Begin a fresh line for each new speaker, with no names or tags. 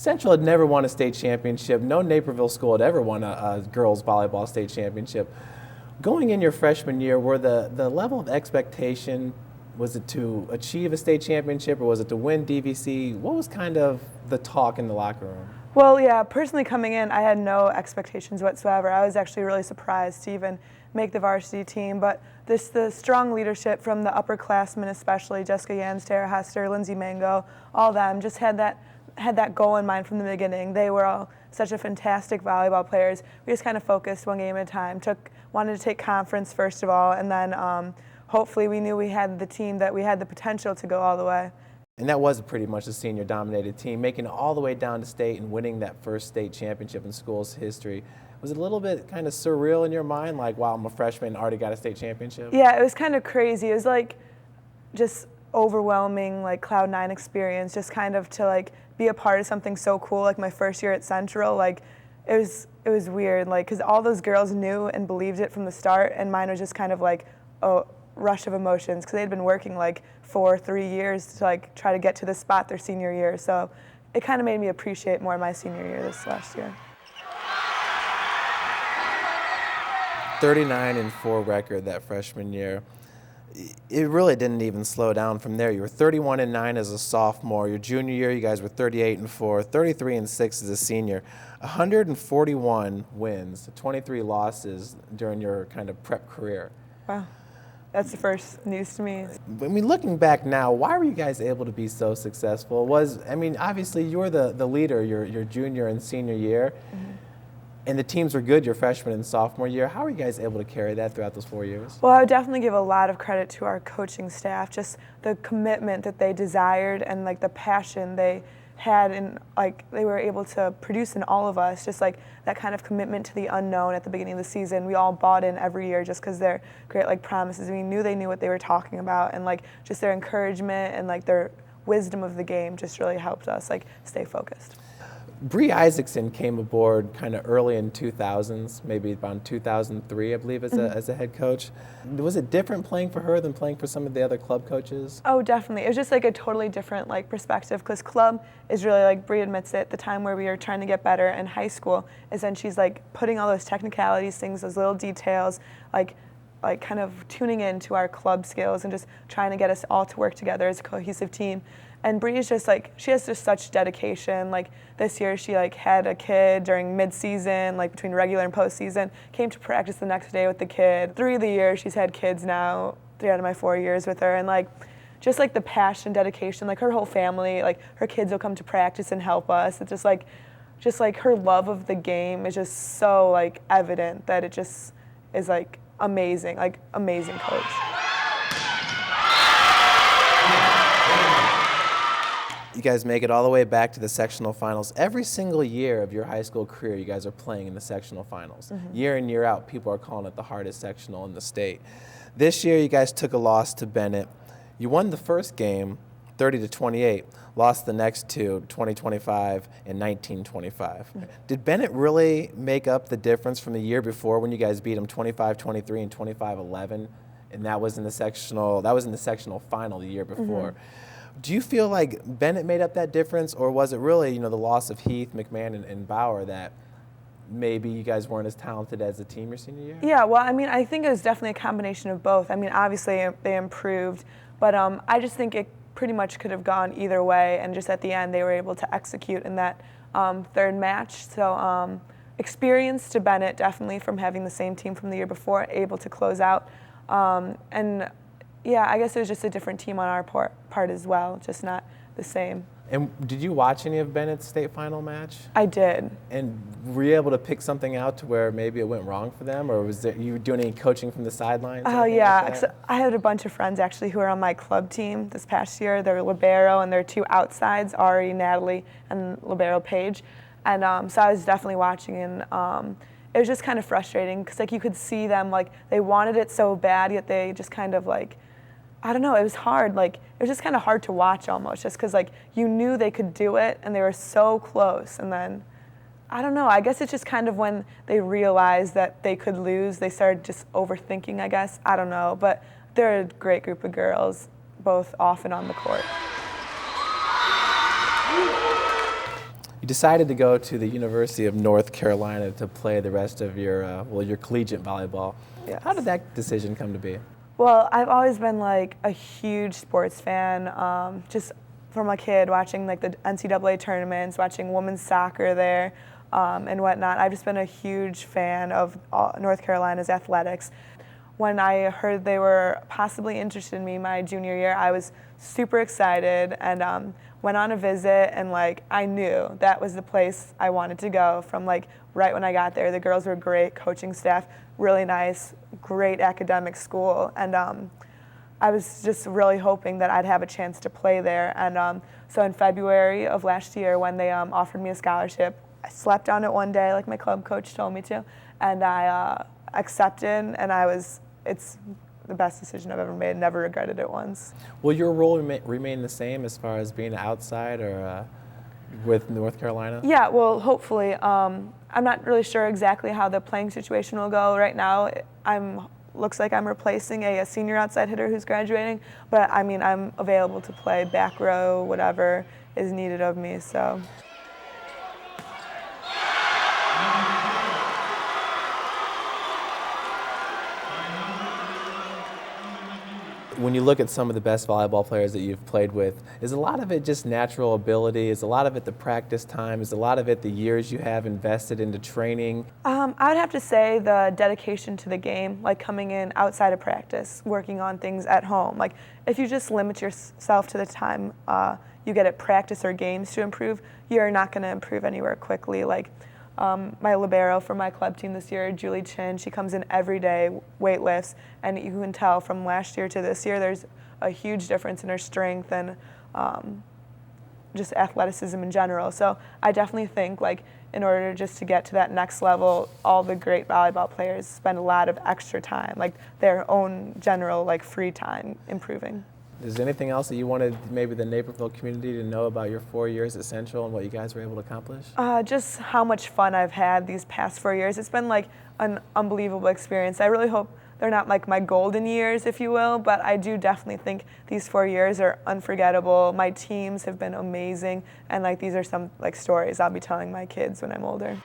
Central had never won a state championship. No Naperville school had ever won a girls volleyball state championship. Going in your freshman year, were the level of expectation, was it to achieve a state championship or was it to win DVC? What was kind of the talk in the locker room?
Well, yeah, personally coming in, I had no expectations whatsoever. I was actually really surprised to even make the varsity team, but the strong leadership from the upperclassmen, especially Jessica Yans, Tara Hester, Lindsay Mango, all of them just had that goal in mind from the beginning. They were all such a fantastic volleyball players. We just kind of focused one game at a time. Wanted to take conference first of all, and then hopefully we knew we had the team that we had the potential to go all the way.
And that was pretty much a senior-dominated team, making it all the way down to state and winning that first state championship in school's history. Was it a little bit kind of surreal in your mind, like, wow, I'm a freshman and already got a state championship?
Yeah, it was kind of crazy. It was like just overwhelming, like Cloud 9 experience, just kind of to like be a part of something so cool, like my first year at Central. Like it was weird, like, because all those girls knew and believed it from the start, and mine was just kind of like a rush of emotions because they had been working like for 3 years to like try to get to this spot their senior year. So it kind of made me appreciate more my senior year this last year.
39-4 record that freshman year. It really didn't even slow down from there. You were 31-9 as a sophomore. Your junior year, you guys were 38-4, 33-6 as a senior. 141 wins, 23 losses during your kind of prep career.
Wow. That's the first news to me.
I mean, looking back now, why were you guys able to be so successful? Obviously you were the leader your junior and senior year, and the teams were good your freshman and sophomore year. How were you guys able to carry that throughout those 4 years?
Well, I would definitely give a lot of credit to our coaching staff, just the commitment that they desired and like the passion they had, and like they were able to produce in all of us, just like that kind of commitment to the unknown at the beginning of the season. We all bought in every year just because they're great like promises. We knew they knew what they were talking about, and like just their encouragement and like their wisdom of the game just really helped us like stay focused.
Bree Isaacson came aboard kind of early in 2000s, maybe around 2003, I believe, as a head coach. Was it different playing for her than playing for some of the other club coaches?
Oh, definitely. It was just like a totally different like perspective, because club is really, like Bree admits it, the time where we are trying to get better, and high school is then she's like putting all those technicalities, things, those little details, like kind of tuning into our club skills and just trying to get us all to work together as a cohesive team. And Bree is just like, she has just such dedication. Like this year she like had a kid during mid-season, like between regular and postseason, came to practice the next day with the kid. 3 of the years she's had kids now, 3 out of my 4 years with her. And like, just like the passion, dedication, like her whole family, like her kids will come to practice and help us. It's just like her love of the game is just so like evident that it just is like amazing coach.
You guys make it all the way back to the sectional finals. Every single year of your high school career, you guys are playing in the sectional finals. Year in, year out, people are calling it the hardest sectional in the state. This year, you guys took a loss to Bennett. You won the first game, 30-28, lost the next two, 20-25 and 19-25. Did Bennett really make up the difference from the year before when you guys beat them 25-23 and 25-11? And that was in the sectional final the year before. Do you feel like Bennett made up that difference, or was it really, the loss of Heath, McMahon, and Bauer that maybe you guys weren't as talented as a team your senior year?
Yeah, well, I mean, I think it was definitely a combination of both. I mean, obviously they improved, but I just think it pretty much could have gone either way, and just at the end they were able to execute in that third match. So experience to Bennett, definitely, from having the same team from the year before, able to close out. And yeah, I guess it was just a different team on our part as well, just not the same.
And did you watch any of Bennett's state final match?
I did.
And were you able to pick something out to where maybe it went wrong for them, or was you doing any coaching from the sidelines?
Oh yeah, like I had a bunch of friends actually who were on my club team this past year. They're libero, and they're two outsides, Ari, Natalie, and libero Paige. And so I was definitely watching, and it was just kind of frustrating because like you could see them, like they wanted it so bad, yet they just kind of like, I don't know, it was hard. Like, it was just kind of hard to watch almost, just because like you knew they could do it and they were so close. And then, I don't know, I guess it's just kind of when they realized that they could lose, they started just overthinking, I guess. I don't know, but they're a great group of girls, both off and on the court.
You decided to go to the University of North Carolina to play the rest of your, your collegiate volleyball.
Yes.
How did that decision come to be?
Well, I've always been like a huge sports fan, just from a kid watching like the NCAA tournaments, watching women's soccer there, and whatnot. I've just been a huge fan of North Carolina's athletics. When I heard they were possibly interested in me my junior year, I was super excited and went on a visit, and like I knew that was the place I wanted to go from like right when I got there. The girls were great, coaching staff really nice, great academic school, and I was just really hoping that I'd have a chance to play there. And so in February of last year, when they offered me a scholarship, I slept on it one day like my club coach told me to, and I accepted, and it's the best decision I've ever made. Never regretted it once.
Will your role remain the same as far as being outside or with North Carolina?
Yeah, well, hopefully. I'm not really sure exactly how the playing situation will go right now. Looks like I'm replacing a senior outside hitter who's graduating, but I mean, I'm available to play back row, whatever is needed of me, so.
When you look at some of the best volleyball players that you've played with, is a lot of it just natural ability? Is a lot of it the practice time? Is a lot of it the years you have invested into training?
I would have to say the dedication to the game, like coming in outside of practice, working on things at home. Like if you just limit yourself to the time you get at practice or games to improve, you're not going to improve anywhere quickly. Like my libero for my club team this year, Julie Chin, she comes in every day, weight lifts, and you can tell from last year to this year there's a huge difference in her strength and just athleticism in general. So I definitely think like in order just to get to that next level, all the great volleyball players spend a lot of extra time, like their own general like free time improving.
Is there anything else that you wanted maybe the Naperville community to know about your 4 years at Central and what you guys were able to accomplish?
Just how much fun I've had these past 4 years. It's been like an unbelievable experience. I really hope they're not like my golden years, if you will, but I do definitely think these 4 years are unforgettable. My teams have been amazing, and like these are some like stories I'll be telling my kids when I'm older.